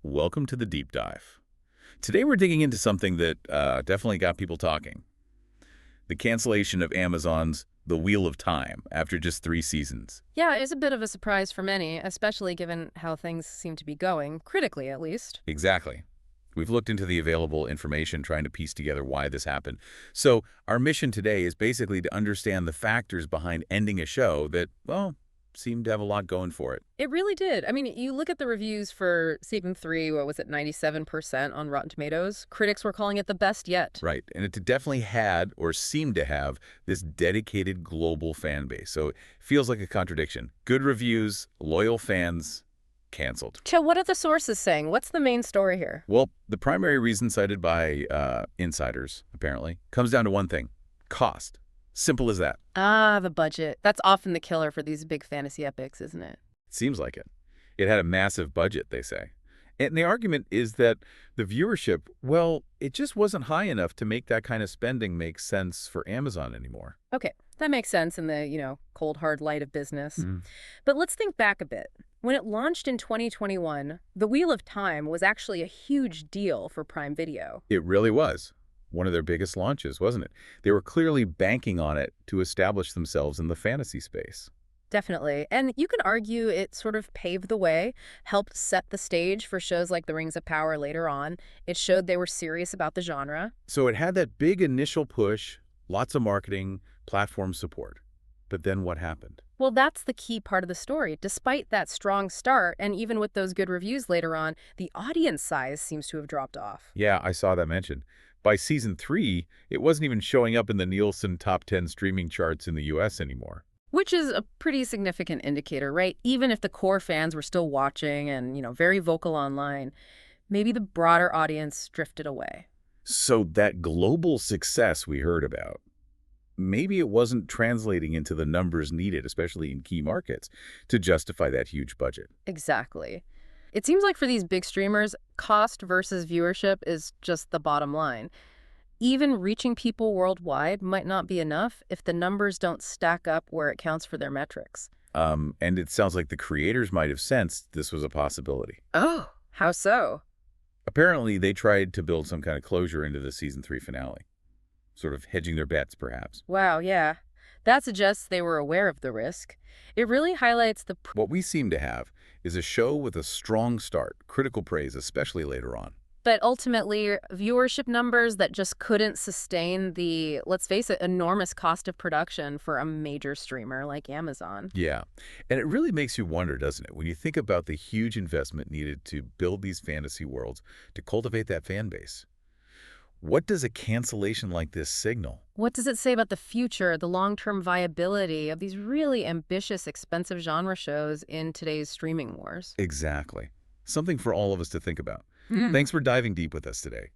Welcome to the deep dive. Today we're digging into something that definitely got people talking. The cancellation of Amazon's The Wheel of Time after just 3 seasons. Yeah, it's a bit of a surprise for many, especially given how things seem to be going, critically at least. Exactly. We've looked into the available information trying to piece together why this happened. So our mission today is basically to understand the factors behind ending a show that, well, seemed to have a lot going for it. It really did. I mean, you look at the reviews for season 3, what was it, 97% on Rotten Tomatoes? Critics were calling it the best yet. Right. And it definitely had, or seemed to have, this dedicated global fan base. So it feels like a contradiction. Good reviews, loyal fans, canceled. So what are the sources saying? What's the main story here? Well, the primary reason cited by insiders, apparently, comes down to one thing: cost. Simple as that. Ah, the budget. That's often the killer for these big fantasy epics, isn't it? Seems like it. It had a massive budget, they say. And the argument is that the viewership, well, it just wasn't high enough to make that kind of spending make sense for Amazon anymore. Okay, that makes sense in the, cold hard light of business. Mm. But let's think back a bit. When it launched in 2021, The Wheel of Time was actually a huge deal for Prime Video. It really was one of their biggest launches, wasn't it? They were clearly banking on it to establish themselves in the fantasy space. Definitely. And you can argue it sort of paved the way, helped set the stage for shows like The Rings of Power later on. It showed they were serious about the genre. So it had that big initial push, lots of marketing, platform support. But then what happened? Well, that's the key part of the story. Despite that strong start, and even with those good reviews later on, the audience size seems to have dropped off. Yeah, I saw that mentioned. By season 3, it wasn't even showing up in the Nielsen top 10 streaming charts in the US anymore. Which is a pretty significant indicator, right? Even if the core fans were still watching and, very vocal online, maybe the broader audience drifted away. So that global success we heard about, maybe it wasn't translating into the numbers needed, especially in key markets, to justify that huge budget. Exactly. It seems like for these big streamers, cost versus viewership is just the bottom line. Even reaching people worldwide might not be enough if the numbers don't stack up where it counts for their metrics. And it sounds like the creators might have sensed this was a possibility. Oh, how so? Apparently, they tried to build some kind of closure into the season 3 finale, sort of hedging their bets, perhaps. Wow, yeah. That suggests they were aware of the risk. It really highlights the... What we seem to have is a show with a strong start, critical praise, especially later on. But ultimately, viewership numbers that just couldn't sustain the, let's face it, enormous cost of production for a major streamer like Amazon. Yeah, and it really makes you wonder, doesn't it, when you think about the huge investment needed to build these fantasy worlds, to cultivate that fan base. What does a cancellation like this signal? What does it say about the future, the long-term viability of these really ambitious, expensive genre shows in today's streaming wars? Exactly. Something for all of us to think about. Mm. Thanks for diving deep with us today.